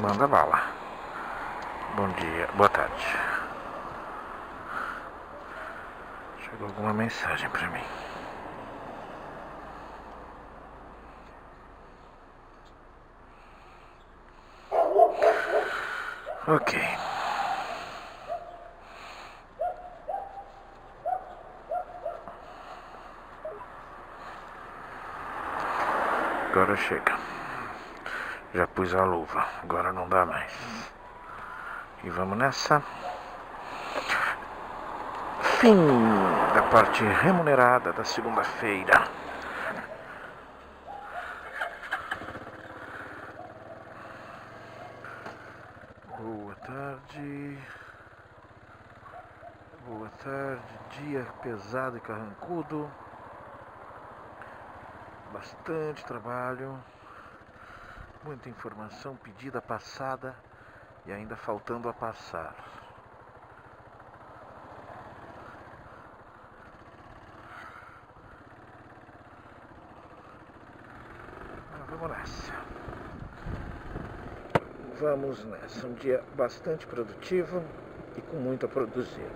Manda bala. Bom dia, boa tarde. Chegou alguma mensagem pra mim. Ok. Agora chega. Já pus a luva, agora não dá mais. E vamos nessa. Fim da parte remunerada da segunda-feira. Boa tarde. Boa tarde. Dia pesado e carrancudo. Bastante trabalho. Muita informação pedida, passada e ainda faltando a passar. Vamos nessa. Vamos nessa. Um dia bastante produtivo e com muito a produzir.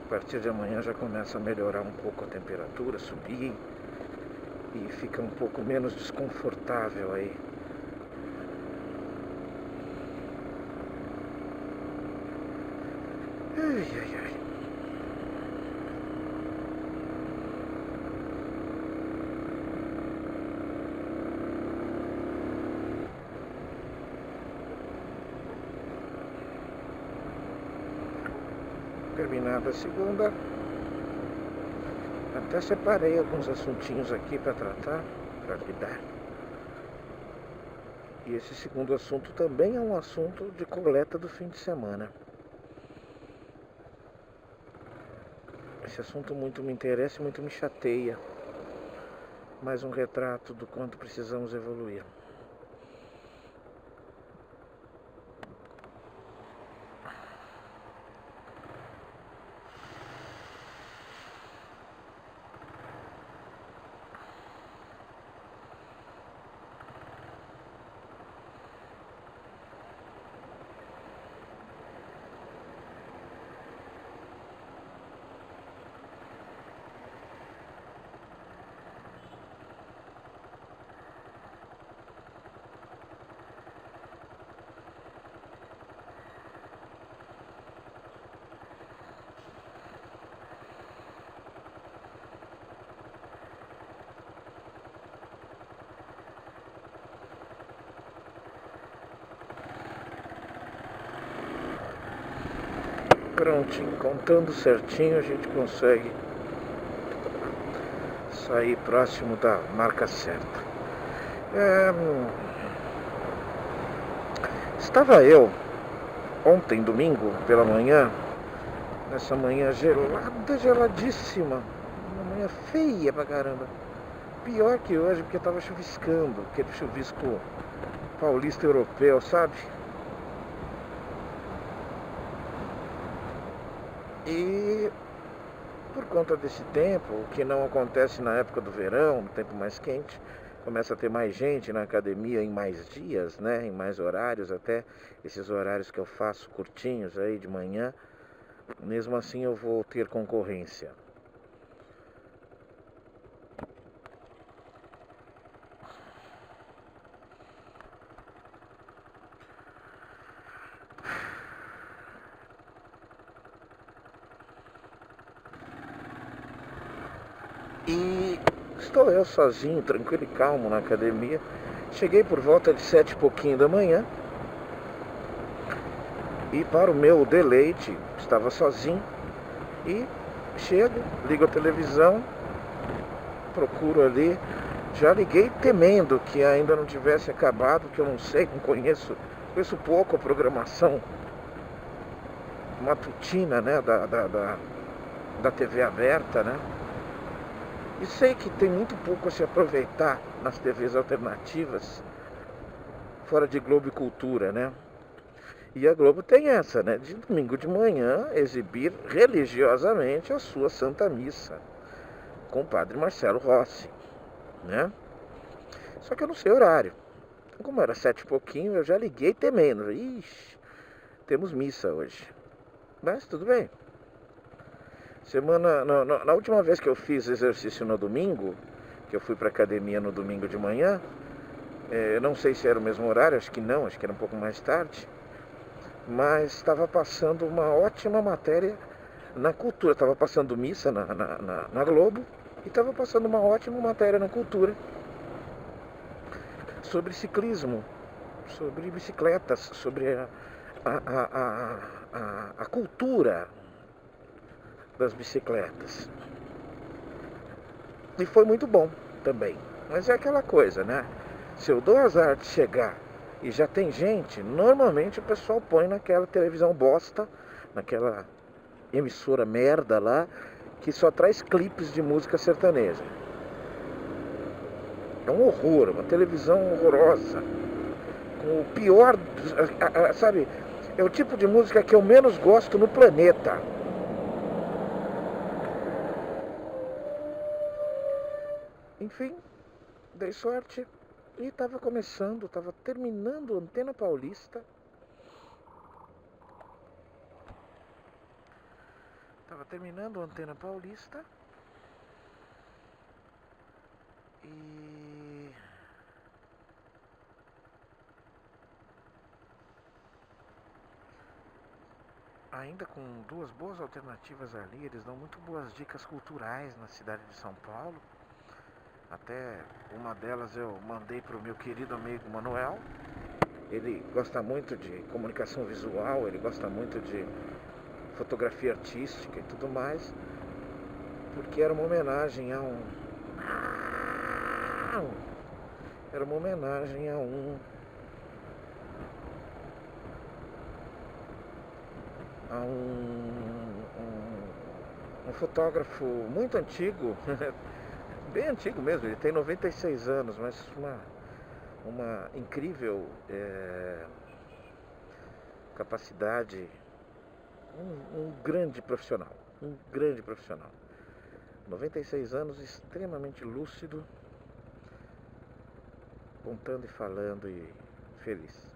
A partir de amanhã já começa a melhorar um pouco a temperatura, subir e fica um pouco menos desconfortável aí. Ai, ai, ai. Terminada a segunda, até separei alguns assuntinhos aqui para tratar, para lidar. E esse segundo assunto também é um assunto de coleta do fim de semana. Esse assunto muito me interessa e muito me chateia. Mais um retrato do quanto precisamos evoluir. Prontinho, contando certinho a gente consegue sair próximo da marca certa. Estava eu ontem, domingo, pela manhã, nessa manhã gelada, geladíssima, uma manhã feia pra caramba. Pior que hoje, porque tava chuviscando, aquele chuvisco paulista europeu, sabe? E por conta desse tempo, o que não acontece na época do verão, no tempo mais quente, começa a ter mais gente na academia em mais dias, né? Em mais horários, até esses horários que eu faço curtinhos aí de manhã. Mesmo assim eu vou ter concorrência. E estou eu sozinho, tranquilo e calmo na academia. Cheguei por volta de 7 e pouquinho da manhã. E para o meu deleite, estava sozinho. E chego, ligo a televisão, procuro ali. Já liguei temendo que ainda não tivesse acabado, que eu não sei, não conheço pouco a programação matutina, né, da TV aberta, né? E sei que tem muito pouco a se aproveitar nas TVs alternativas, fora de Globo e Cultura, né? E a Globo tem essa, né? De domingo de manhã exibir religiosamente a sua Santa Missa. com o padre Marcelo Rossi, né? Só que eu não sei o horário. Então, como era 7 e pouquinho, eu já liguei temendo. Ixi, temos missa hoje. Mas tudo bem. Na última vez que eu fiz exercício no domingo, que eu fui para academia no domingo de manhã, eu não sei se era o mesmo horário, acho que não, acho que era um pouco mais tarde, mas estava passando uma ótima matéria na Cultura. Estava passando missa na Globo e estava passando uma ótima matéria na Cultura sobre ciclismo, sobre bicicletas, sobre a cultura das bicicletas. E foi muito bom também. Mas é aquela coisa, né? Se eu dou azar de chegar e já tem gente, normalmente o pessoal põe naquela televisão bosta, naquela emissora merda lá, que só traz clipes de música sertaneja. É um horror, uma televisão horrorosa. Com o pior, sabe? É o tipo de música que eu menos gosto no planeta. Enfim, dei sorte e estava terminando Antena Paulista. E ainda com duas boas alternativas ali, eles dão muito boas dicas culturais na cidade de São Paulo. Até uma delas eu mandei para o meu querido amigo Manuel. Ele gosta muito de comunicação visual, ele gosta muito de fotografia artística e tudo mais, porque era uma homenagem a um fotógrafo muito antigo, bem antigo mesmo. Ele tem 96 anos, mas uma incrível capacidade, um grande profissional, 96 anos, extremamente lúcido, contando e falando e feliz.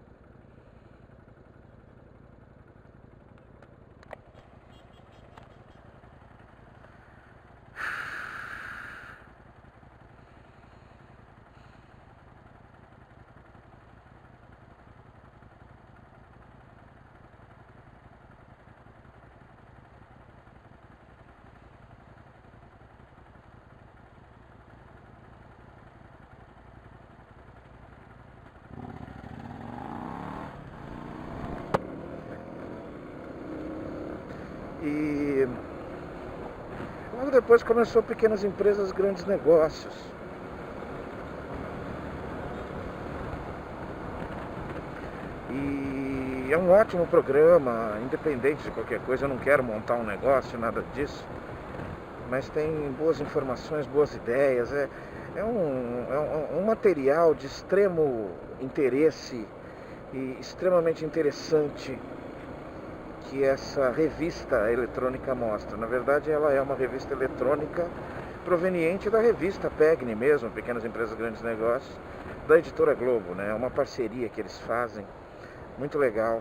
E logo depois começou Pequenas Empresas, Grandes Negócios. E é um ótimo programa, independente de qualquer coisa. Eu não quero montar um negócio, nada disso, mas tem boas informações, boas ideias. É um material de extremo interesse e extremamente interessante que essa revista eletrônica mostra. Na verdade, ela é uma revista eletrônica proveniente da revista PEGNI mesmo, Pequenas Empresas, Grandes Negócios, da Editora Globo, né? É uma parceria que eles fazem, muito legal.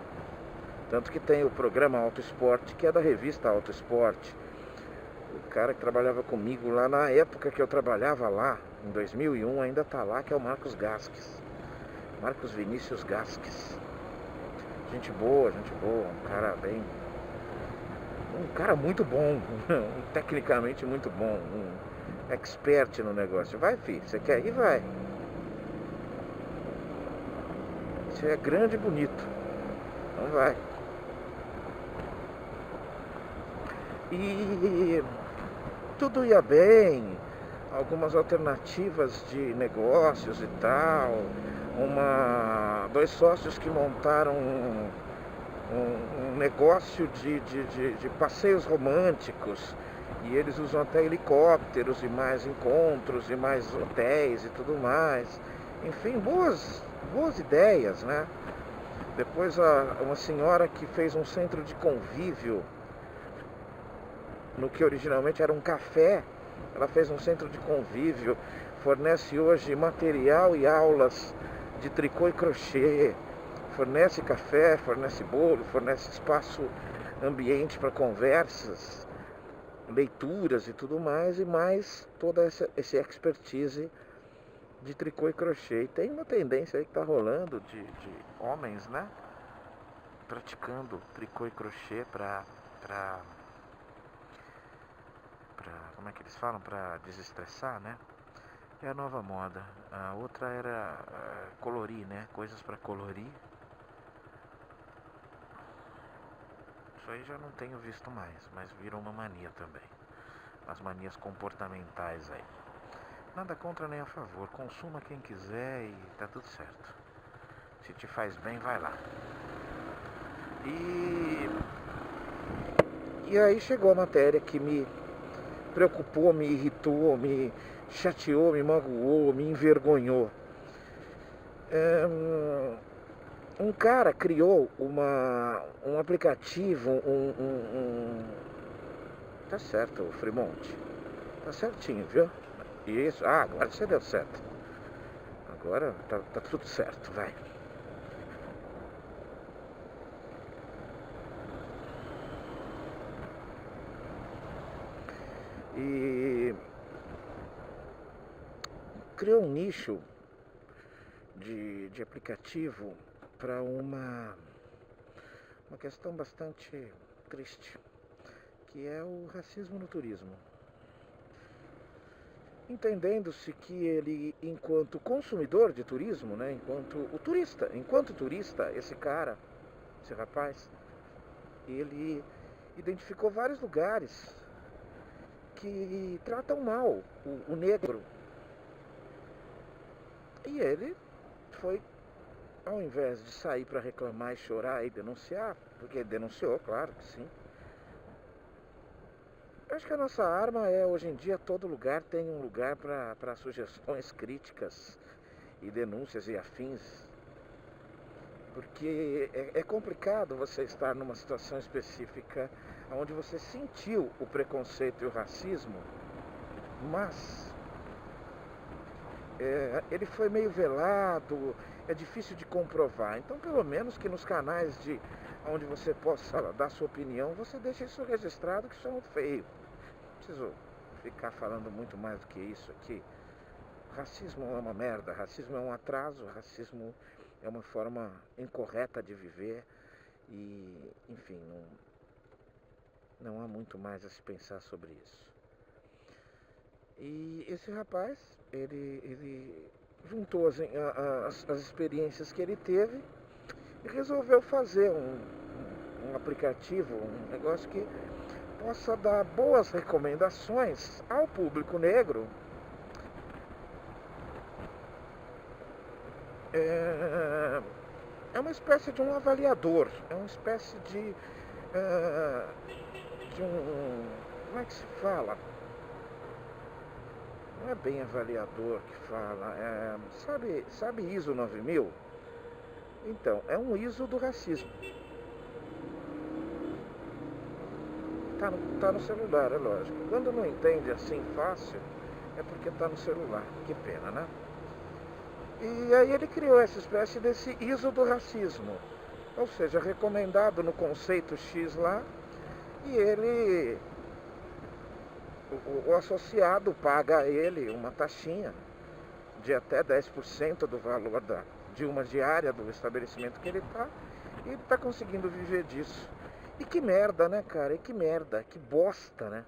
Tanto que tem o programa Auto Esporte, que é da revista Auto Esporte. O cara que trabalhava comigo lá na época que eu trabalhava lá, em 2001, ainda está lá, que é o Marcos Vinícius Gasques. Gente boa, um cara muito bom, tecnicamente muito bom, um expert no negócio. Vai, filho, você quer ir? Vai. Você é grande e bonito, então vai. E tudo ia bem, algumas alternativas de negócios e tal. Dois sócios que montaram um negócio de passeios românticos, e eles usam até helicópteros e mais encontros e mais hotéis e tudo mais. Enfim, boas ideias, né? Depois uma senhora que fez um centro de convívio no que originalmente era um café, ela fez um centro de convívio, fornece hoje material e aulas de tricô e crochê, fornece café, fornece bolo, fornece espaço, ambiente para conversas, leituras e tudo mais, e mais toda essa expertise de tricô e crochê. E tem uma tendência aí que está rolando de homens, né, praticando tricô e crochê para como é que eles falam? Para desestressar, né? É a nova moda. A outra era colorir, né? Coisas para colorir. Isso aí já não tenho visto mais, mas virou uma mania também. As manias comportamentais aí. Nada contra nem a favor. Consuma quem quiser e tá tudo certo. Se te faz bem, vai lá. E aí chegou a matéria que me preocupou, me irritou, me chateou, me magoou, me envergonhou. Um cara criou um aplicativo, Tá certo, Frimonte. Tá certinho, viu? Isso. Ah, agora você deu certo. Agora tá tudo certo, vai. E criou um nicho de aplicativo para uma questão bastante triste, que é o racismo no turismo. Entendendo-se que ele, enquanto consumidor de turismo, né, enquanto turista, esse cara, esse rapaz, ele identificou vários lugares que tratam mal o negro. E ele foi, ao invés de sair para reclamar e chorar e denunciar, porque ele denunciou, claro que sim. Eu acho que a nossa arma é, hoje em dia, todo lugar tem um lugar para sugestões, críticas e denúncias e afins. Porque é complicado você estar numa situação específica onde você sentiu o preconceito e o racismo, mas ele foi meio velado, é difícil de comprovar. Então, pelo menos que nos canais onde você possa dar sua opinião, você deixa isso registrado, que isso é muito feio. Não preciso ficar falando muito mais do que isso aqui. Racismo é uma merda, racismo é um atraso, racismo é uma forma incorreta de viver e, enfim, não há muito mais a se pensar sobre isso. E esse rapaz, ele juntou as experiências que ele teve e resolveu fazer um aplicativo, um negócio que possa dar boas recomendações ao público negro. É uma espécie de um avaliador, é uma espécie de um... Como é que se fala? Não é bem avaliador que fala, sabe ISO 9000? Então, é um ISO do racismo. Tá no celular, é lógico. Quando não entende assim fácil, é porque tá no celular. Que pena, né? E aí ele criou essa espécie desse ISO do racismo. Ou seja, recomendado no conceito X lá, e ele... O associado paga a ele uma taxinha de até 10% do valor de uma diária do estabelecimento que ele está, e ele está conseguindo viver disso. E que merda, né, cara? E que merda, que bosta, né?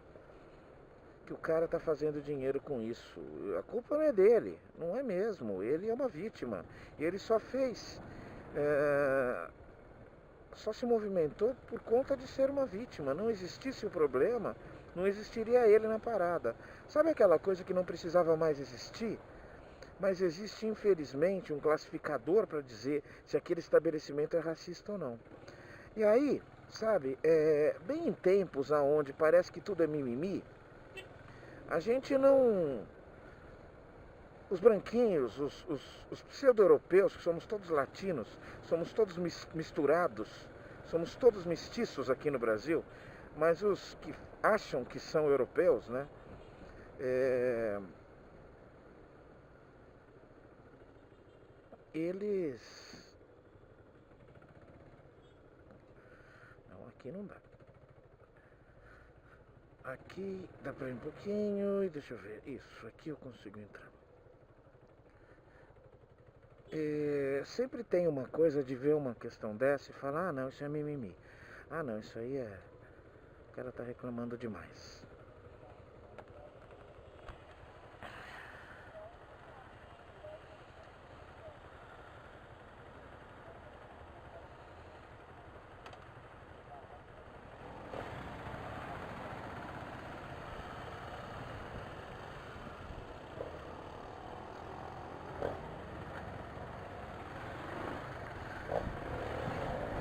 Que o cara tá fazendo dinheiro com isso. A culpa não é dele, não é mesmo. Ele é uma vítima. E ele só fez... só se movimentou por conta de ser uma vítima. Não existisse o problema, não existiria ele na parada. Sabe aquela coisa que não precisava mais existir? Mas existe, infelizmente, um classificador para dizer se aquele estabelecimento é racista ou não. E aí, sabe, bem em tempos onde parece que tudo é mimimi, a gente não... Os branquinhos, os pseudo-europeus, que somos todos latinos, somos todos misturados, somos todos mestiços aqui no Brasil, mas os que acham que são europeus, né? é, eles... Não, aqui não dá. Aqui dá pra ir um pouquinho e deixa eu ver. Isso, aqui eu consigo entrar. Sempre tem uma coisa de ver uma questão dessa e falar, ah não, isso é mimimi. Ah não, isso aí é... O cara tá reclamando demais.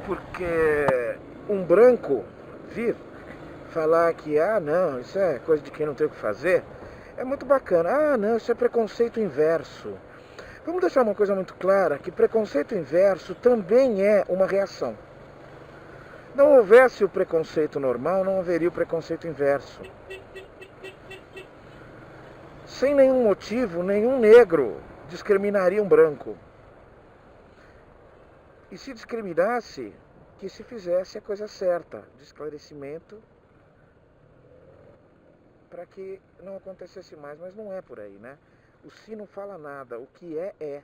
Porque um branco vir falar que, ah não, isso é coisa de quem não tem o que fazer, é muito bacana. Ah não, isso é preconceito inverso. Vamos deixar uma coisa muito clara, que preconceito inverso também é uma reação. Não houvesse o preconceito normal, não haveria o preconceito inverso. Sem nenhum motivo, nenhum negro discriminaria um branco. E se discriminasse, que se fizesse a coisa certa, de esclarecimento, para que não acontecesse mais, mas não é por aí, né? O se não fala nada, o que é.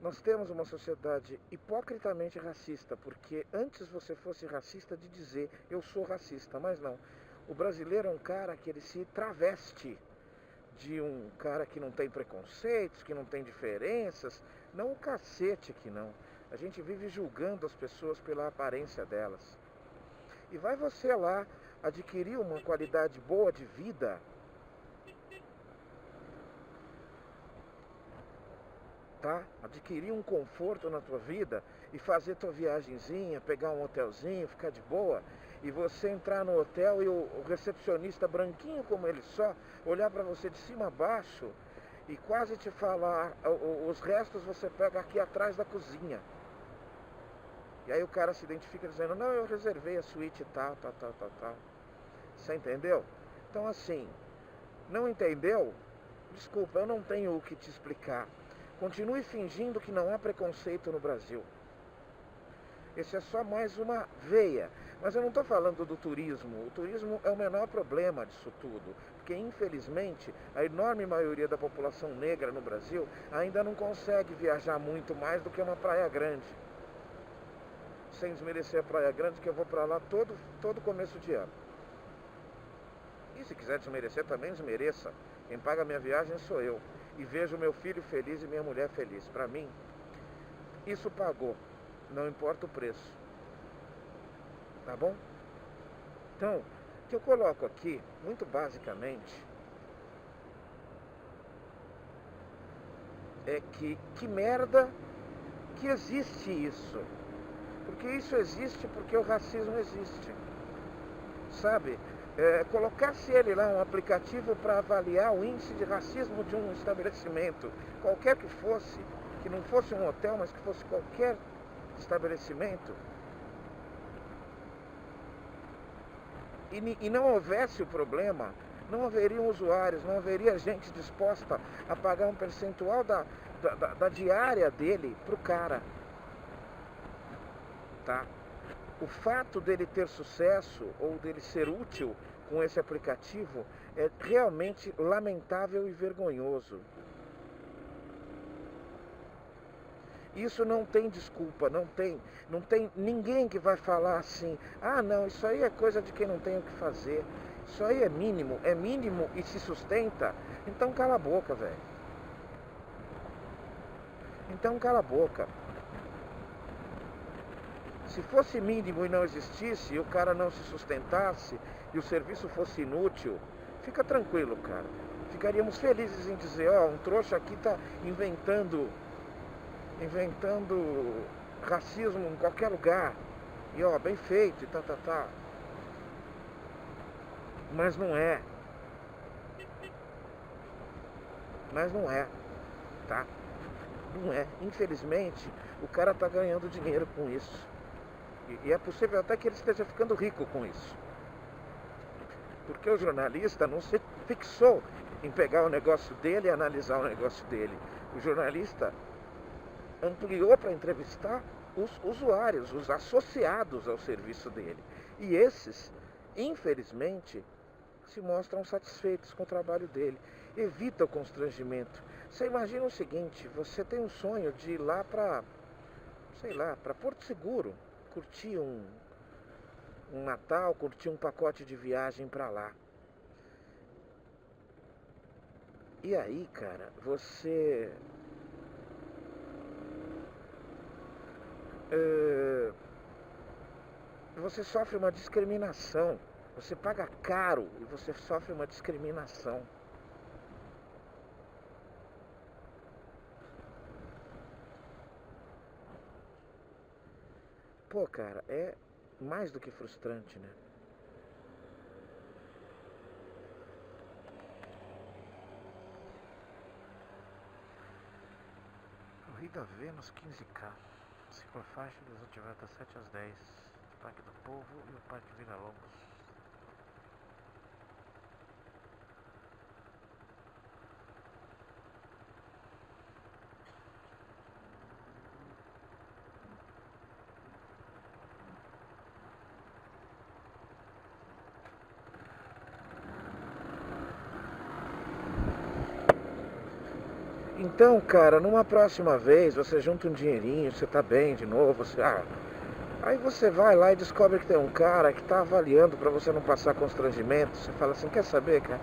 Nós temos uma sociedade hipocritamente racista, porque antes você fosse racista de dizer eu sou racista, mas não. O brasileiro é um cara que ele se traveste de um cara que não tem preconceitos, que não tem diferenças. Não o cacete que não. A gente vive julgando as pessoas pela aparência delas. E vai você lá adquirir uma qualidade boa de vida, tá? Adquirir um conforto na tua vida e fazer tua viagenzinha, pegar um hotelzinho, ficar de boa, e você entrar no hotel e o recepcionista branquinho como ele só, olhar para você de cima a baixo e quase te falar, os restos você pega aqui atrás da cozinha. E aí o cara se identifica dizendo, não, eu reservei a suíte tal. Você entendeu? Então assim, não entendeu? Desculpa, eu não tenho o que te explicar. Continue fingindo que não há preconceito no Brasil. Esse é só mais uma veia. Mas eu não estou falando do turismo. O turismo é o menor problema disso tudo. Porque, infelizmente, a enorme maioria da população negra no Brasil ainda não consegue viajar muito mais do que uma praia grande. Sem desmerecer a praia grande, que eu vou para lá todo começo de ano. E se quiser desmerecer, também desmereça. Quem paga a minha viagem sou eu. E vejo meu filho feliz e minha mulher feliz. Para mim, isso pagou. Não importa o preço. Tá bom? Então, o que eu coloco aqui, muito basicamente, é que merda que existe isso. Porque isso existe porque o racismo existe. Sabe? Colocasse ele lá um aplicativo para avaliar o índice de racismo de um estabelecimento, qualquer que fosse, que não fosse um hotel, mas que fosse qualquer estabelecimento, e não houvesse o problema, não haveriam usuários, não haveria gente disposta a pagar um percentual da diária dele para o cara. Tá? O fato dele ter sucesso ou dele ser útil com esse aplicativo é realmente lamentável e vergonhoso. Isso não tem desculpa, não tem ninguém que vai falar assim, ah não, isso aí é coisa de quem não tem o que fazer, isso aí é mínimo e se sustenta, então cala a boca, velho. Então cala a boca. Se fosse mínimo e não existisse, e o cara não se sustentasse, e o serviço fosse inútil, fica tranquilo, cara. Ficaríamos felizes em dizer, ó, um trouxa aqui tá inventando racismo em qualquer lugar. E ó, bem feito e tá. Mas não é. Tá? Não é. Infelizmente, o cara tá ganhando dinheiro com isso. E é possível até que ele esteja ficando rico com isso. Porque o jornalista não se fixou em pegar o negócio dele e analisar o negócio dele. O jornalista ampliou para entrevistar os usuários, os associados ao serviço dele. E esses, infelizmente, se mostram satisfeitos com o trabalho dele. Evita o constrangimento. Você imagina o seguinte, você tem um sonho de ir lá para, sei lá, para Porto Seguro, curtir um Natal, curtir um pacote de viagem para lá. E aí, cara, você sofre uma discriminação. Você paga caro e você sofre uma discriminação. Pô, cara, é mais do que frustrante, né? Corrida Vênus 15K. Ciclofaixa desativada das 7 às 10. Parque do Povo e o Parque Vila Lobos. Então, cara, numa próxima vez você junta um dinheirinho, você tá bem de novo, aí você vai lá e descobre que tem um cara que tá avaliando pra você não passar constrangimento. Você fala assim, quer saber, cara?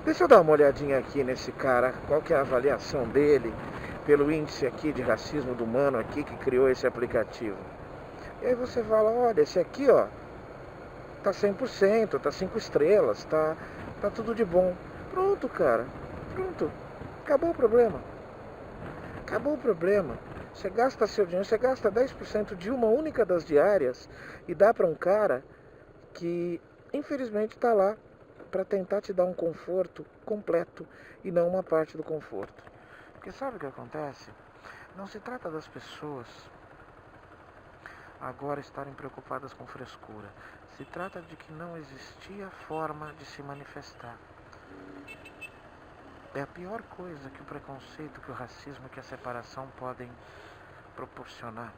Deixa eu dar uma olhadinha aqui nesse cara, qual que é a avaliação dele pelo índice aqui de racismo do humano aqui que criou esse aplicativo. E aí você fala, olha, esse aqui, ó, tá 100%, tá 5 estrelas, tá tudo de bom. Pronto, cara, pronto, acabou o problema. Acabou o problema. Você gasta seu dinheiro, você gasta 10% de uma única das diárias e dá para um cara que infelizmente está lá para tentar te dar um conforto completo e não uma parte do conforto. Porque sabe o que acontece? Não se trata das pessoas agora estarem preocupadas com frescura. Se trata de que não existia forma de se manifestar. É a pior coisa que o preconceito, que o racismo, que a separação podem proporcionar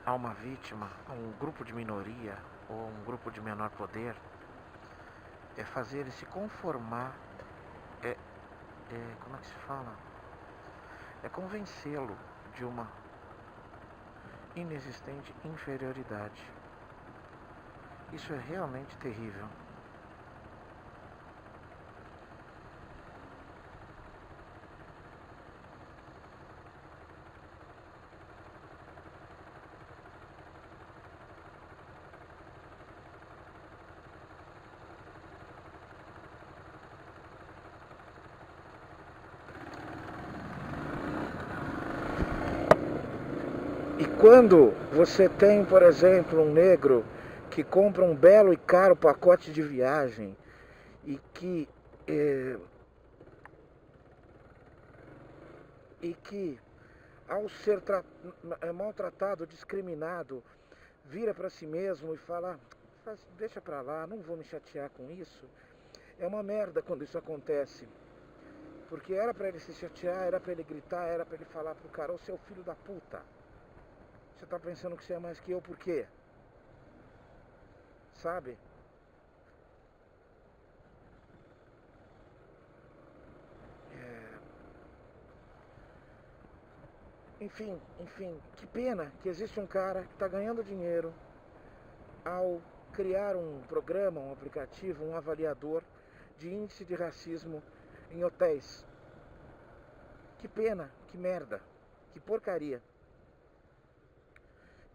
a uma vítima, a um grupo de minoria ou um grupo de menor poder, é fazer ele se conformar, como é que se fala? É convencê-lo de uma inexistente inferioridade. Isso é realmente terrível. E quando você tem, por exemplo, um negro que compra um belo e caro pacote de viagem e que ao ser maltratado, discriminado, vira para si mesmo e fala, deixa pra lá, não vou me chatear com isso. É uma merda quando isso acontece. Porque era pra ele se chatear, era pra ele gritar, era pra ele falar pro cara, ô seu filho da puta, você tá pensando que você é mais que eu por quê? Sabe? Enfim, que pena que existe um cara que está ganhando dinheiro ao criar um programa, um aplicativo, um avaliador de índice de racismo em hotéis. Que pena, que merda, que porcaria.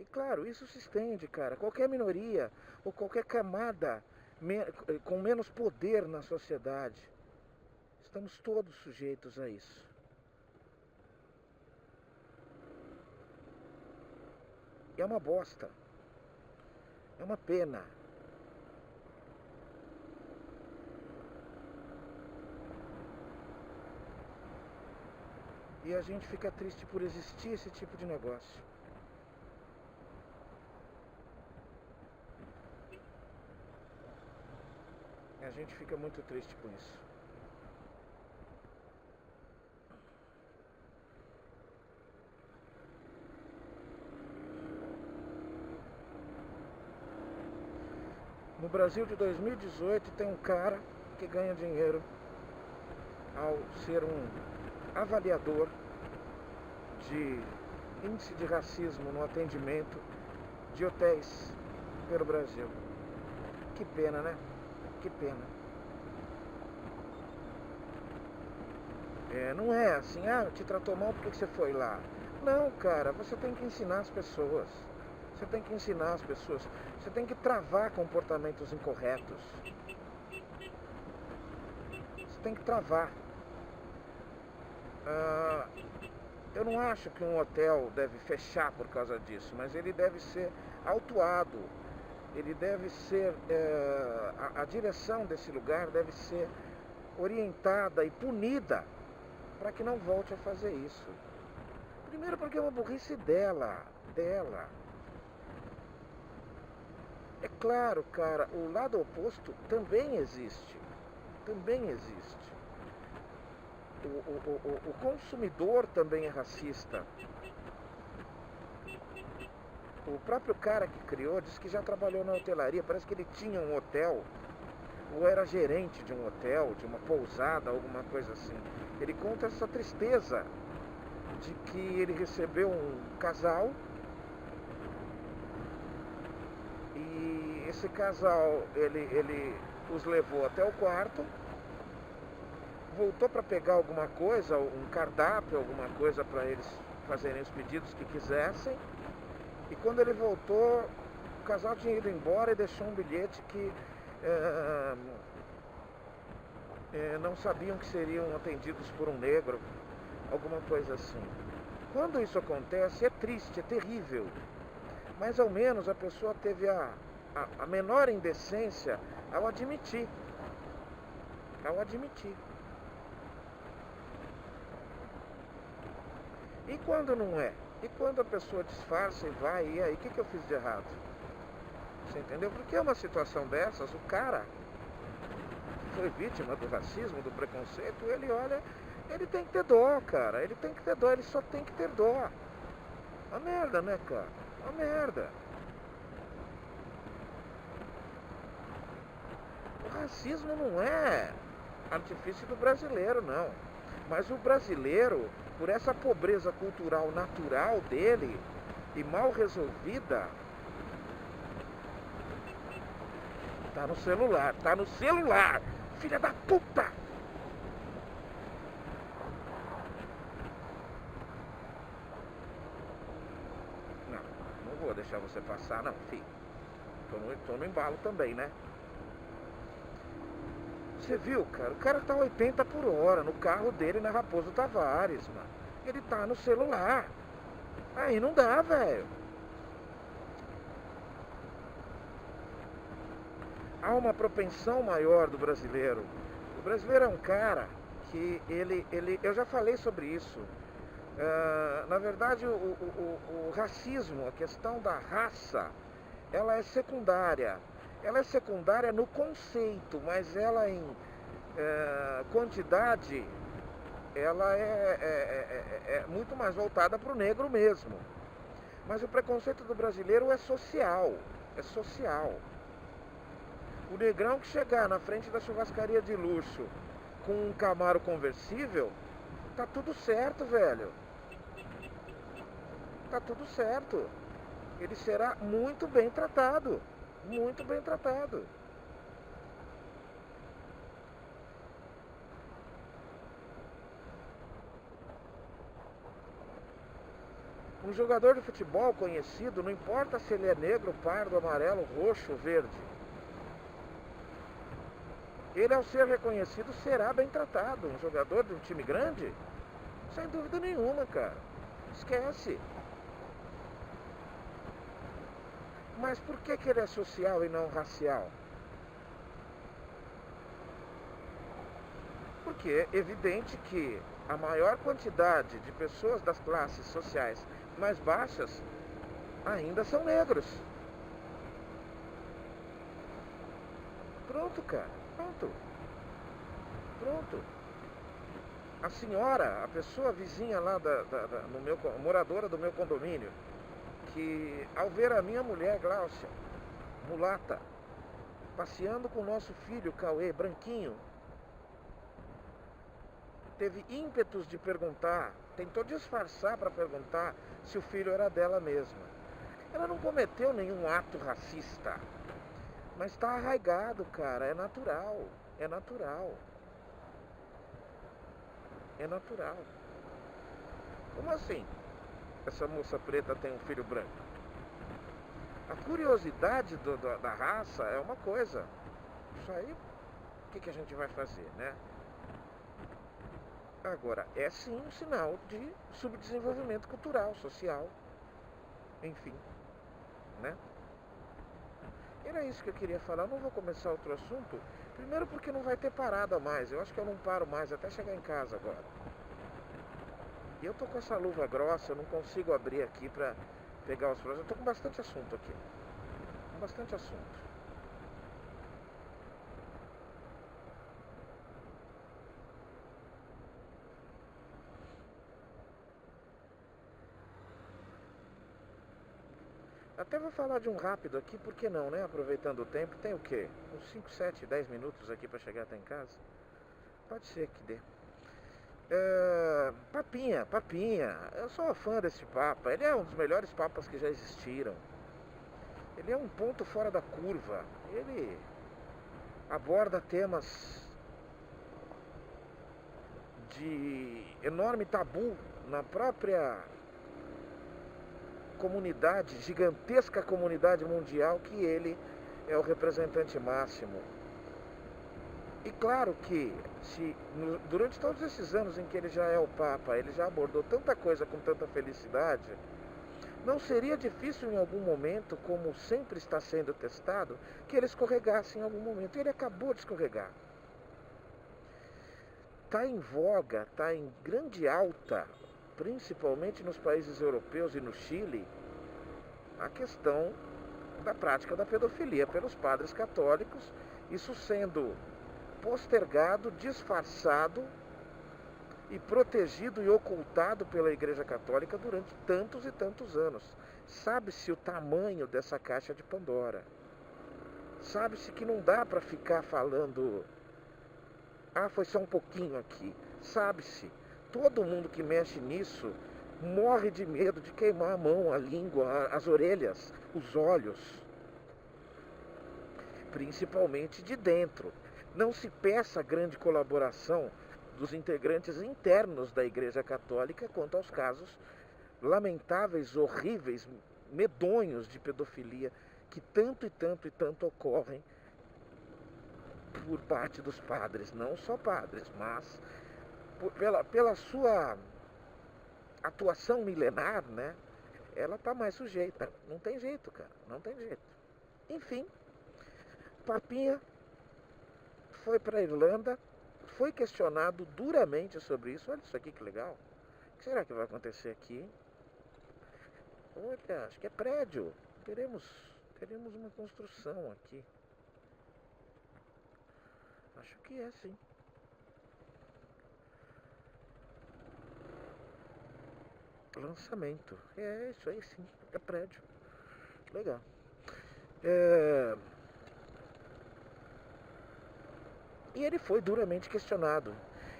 E claro, isso se estende, cara. Qualquer minoria ou qualquer camada com menos poder na sociedade, estamos todos sujeitos a isso. É uma bosta. É uma pena. E a gente fica triste por existir esse tipo de negócio. A gente fica muito triste com isso. No Brasil de 2018 tem um cara que ganha dinheiro ao ser um avaliador de índice de racismo no atendimento de hotéis pelo Brasil. Que pena, né? Que pena. Não é assim, te tratou mal, por que você foi lá? Não, cara, você tem que ensinar as pessoas. Você tem que ensinar as pessoas. Você tem que travar comportamentos incorretos. Você tem que travar. Eu não acho que um hotel deve fechar por causa disso, mas ele deve ser autuado. Ele deve ser... a direção desse lugar deve ser orientada e punida para que não volte a fazer isso. Primeiro porque é uma burrice dela. É claro, cara, o lado oposto também existe. O consumidor também é racista. O próprio cara que criou disse que já trabalhou na hotelaria. Parece que ele tinha um hotel, ou era gerente de um hotel, de uma pousada, alguma coisa assim. Ele conta essa tristeza de que ele recebeu um casal e esse casal, ele os levou até o quarto, voltou para pegar alguma coisa, um cardápio, alguma coisa para eles fazerem os pedidos que quisessem, e quando ele voltou, o casal tinha ido embora e deixou um bilhete que não sabiam que seriam atendidos por um negro, alguma coisa assim. Quando isso acontece, é triste, é terrível, mas ao menos a pessoa teve a menor indecência ao admitir. E quando não é? E quando a pessoa disfarça e vai, e aí, o que eu fiz de errado? Você entendeu? Porque é uma situação dessas, o cara que foi vítima do racismo, do preconceito, ele olha, ele tem que ter dó, cara. Ele tem que ter dó, ele só tem que ter dó. Uma merda, né, cara? Uma merda. O racismo não é artifício do brasileiro, não. Mas o brasileiro, por essa pobreza cultural natural dele e mal resolvida, tá no celular, filha da puta! Não vou deixar você passar, não, filho. Tô no embalo também, né? Você viu, cara? O cara tá 80 por hora no carro dele na Raposo Tavares, mano. Ele tá no celular. Aí não dá, velho. Há uma propensão maior do brasileiro. O brasileiro é um cara que eu já falei sobre isso. Na verdade, o racismo, a questão da raça, ela é secundária. Ela é secundária no conceito, mas ela em quantidade, ela é muito mais voltada para o negro mesmo. Mas o preconceito do brasileiro é social. O negrão que chegar na frente da churrascaria de luxo com um Camaro conversível, tá tudo certo, velho. Tá tudo certo. Ele será muito bem tratado. Muito bem tratado. Um jogador de futebol conhecido, não importa se ele é negro, pardo, amarelo, roxo, verde, ele, ao ser reconhecido, será bem tratado. Um jogador de um time grande, sem dúvida nenhuma, cara. Esquece. Mas por que ele é social e não racial? Porque é evidente que a maior quantidade de pessoas das classes sociais mais baixas ainda são negros. Pronto, cara. Pronto, pronto. A senhora, a pessoa vizinha lá, moradora do meu condomínio, que ao ver a minha mulher, Gláucia, mulata, passeando com o nosso filho, Cauê, branquinho, teve ímpetos de perguntar, tentou disfarçar para perguntar se o filho era dela mesma. Ela não cometeu nenhum ato racista, mas está arraigado, cara, é natural, é natural. É natural. Como assim? Essa moça preta tem um filho branco? A curiosidade da raça é uma coisa. Isso aí, o que a gente vai fazer, né? Agora, é sim um sinal de subdesenvolvimento cultural, social, enfim, né? Era isso que eu queria falar. Não vou começar outro assunto. Primeiro porque não vai ter parada mais. Eu acho que eu não paro mais até chegar em casa agora. E eu tô com essa luva grossa, eu não consigo abrir aqui pra pegar os próximos. Eu tô com bastante assunto aqui. Com bastante assunto. Até vou falar de um rápido aqui, por que não, né? Aproveitando o tempo. Tem o quê? Uns 5, 7, 10 minutos aqui pra chegar até em casa? Pode ser que dê. Papinha. Eu sou fã desse Papa. Ele é um dos melhores papas que já existiram. Ele é um ponto fora da curva. Ele aborda temas de enorme tabu na própria comunidade, gigantesca comunidade mundial que ele é o representante máximo. E claro que durante todos esses anos em que ele já é o Papa, ele já abordou tanta coisa com tanta felicidade, não seria difícil em algum momento, como sempre está sendo testado, que ele escorregasse em algum momento. E ele acabou de escorregar. Está em voga, está em grande alta, principalmente nos países europeus e no Chile, a questão da prática da pedofilia pelos padres católicos, isso sendo postergado, disfarçado e protegido e ocultado pela Igreja Católica durante tantos e tantos anos. Sabe-se o tamanho dessa caixa de Pandora. Sabe-se que não dá para ficar falando, foi só um pouquinho aqui. Sabe-se, todo mundo que mexe nisso morre de medo de queimar a mão, a língua, as orelhas, os olhos. Principalmente de dentro. Não se peça grande colaboração dos integrantes internos da Igreja Católica quanto aos casos lamentáveis, horríveis, medonhos de pedofilia que tanto e tanto e tanto ocorrem por parte dos padres. Não só padres, mas pela sua atuação milenar, né? Ela está mais sujeita. Não tem jeito, cara. Não tem jeito. Enfim, Papinha foi para a Irlanda, foi questionado duramente sobre isso. Olha isso aqui que legal. O que será que vai acontecer aqui? Olha, acho que é prédio. Teremos uma construção aqui. Acho que é, sim. Lançamento. É isso aí, sim. É prédio. Legal. E ele foi duramente questionado.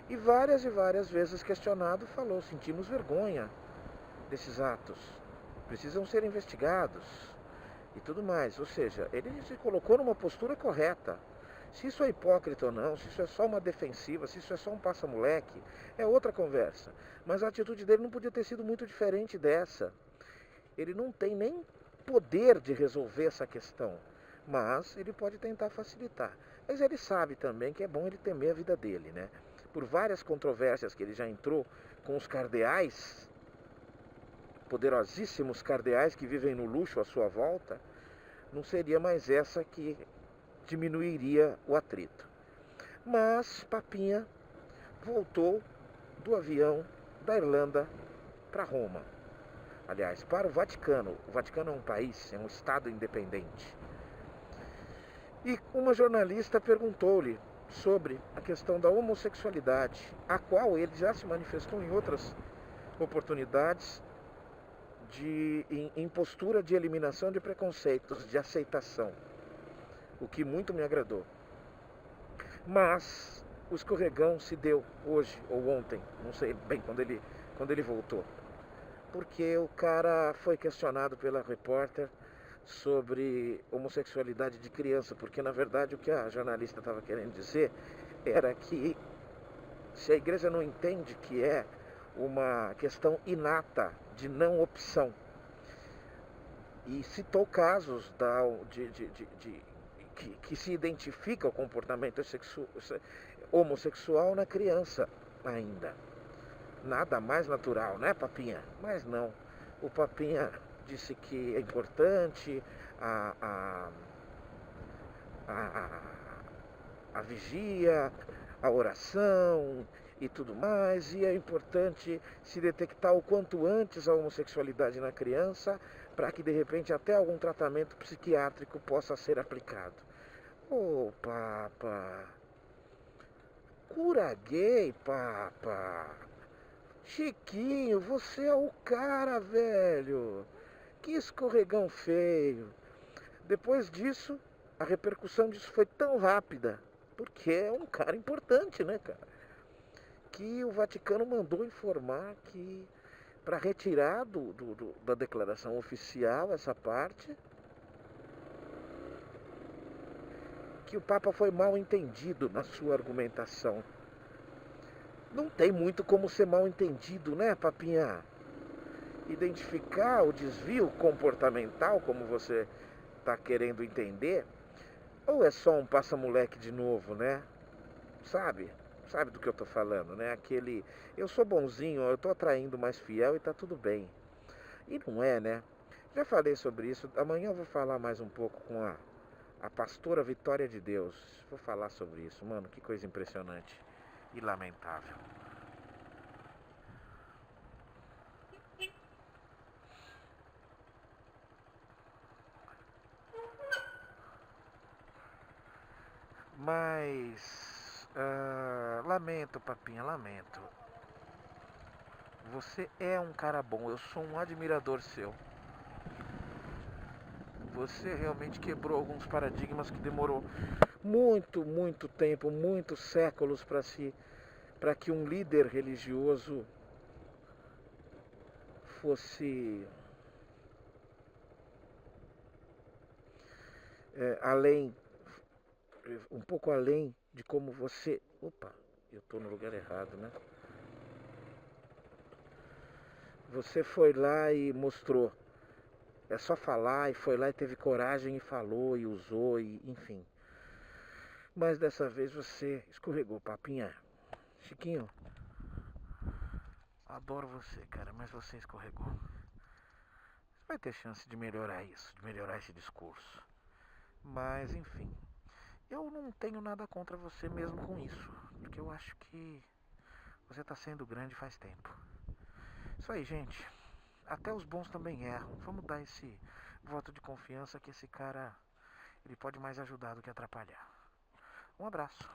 E várias vezes questionado, falou: sentimos vergonha desses atos. Precisam ser investigados. E tudo mais. Ou seja, ele se colocou numa postura correta. Se isso é hipócrita ou não, se isso é só uma defensiva, se isso é só um passa-moleque, é outra conversa. Mas a atitude dele não podia ter sido muito diferente dessa. Ele não tem nem poder de resolver essa questão, mas ele pode tentar facilitar. Mas ele sabe também que é bom ele temer a vida dele, né? Por várias controvérsias que ele já entrou com os cardeais, poderosíssimos cardeais que vivem no luxo à sua volta, não seria mais essa que diminuiria o atrito. Mas Papinha voltou do avião da Irlanda para Roma. Aliás, para o Vaticano. O Vaticano é um país, é um estado independente. E uma jornalista perguntou-lhe sobre a questão da homossexualidade, a qual ele já se manifestou em outras oportunidades em postura de eliminação de preconceitos, de aceitação, o que muito me agradou. Mas o escorregão se deu hoje ou ontem, não sei bem quando ele voltou, porque o cara foi questionado pela repórter sobre homossexualidade de criança, porque na verdade o que a jornalista estava querendo dizer era que se a igreja não entende que é uma questão inata de não opção, e citou casos que se identifica o comportamento homossexual na criança ainda. Nada mais natural, né, Papinha? Mas não. O Papinha disse que é importante a vigia, a oração e tudo mais, e é importante se detectar o quanto antes a homossexualidade na criança, para que de repente até algum tratamento psiquiátrico possa ser aplicado. Ô, Papa, cura gay, Papa. Chiquinho, você é o cara, velho. Que escorregão feio. Depois disso, a repercussão disso foi tão rápida, porque é um cara importante, né, cara? Que o Vaticano mandou informar que, para retirar da declaração oficial essa parte, que o Papa foi mal entendido na sua argumentação. Não tem muito como ser mal entendido, né, Papinha? Identificar o desvio comportamental, como você está querendo entender, ou é só um passa-moleque de novo, né? Sabe do que eu tô falando, né? Aquele, eu sou bonzinho, eu tô atraindo mais fiel e tá tudo bem. E não é, né? Já falei sobre isso, amanhã eu vou falar mais um pouco com a pastora Vitória de Deus. Vou falar sobre isso, mano, que coisa impressionante e lamentável. Mas lamento, Papinha, lamento. Você é um cara bom, eu sou um admirador seu. Você realmente quebrou alguns paradigmas que demorou muito tempo, muitos séculos para que um líder religioso fosse além, um pouco além de como você... Opa, eu estou no lugar errado, né? Você foi lá e mostrou. É só falar, e foi lá e teve coragem e falou e usou, e enfim. Mas dessa vez você escorregou, Papinha. Chiquinho, adoro você, cara, mas você escorregou. Você vai ter chance de melhorar isso, de melhorar esse discurso. Mas enfim, eu não tenho nada contra você mesmo com isso, porque eu acho que você tá sendo grande faz tempo. Isso aí, gente. Até os bons também erram. Vamos dar esse voto de confiança que esse cara, ele pode mais ajudar do que atrapalhar. Um abraço.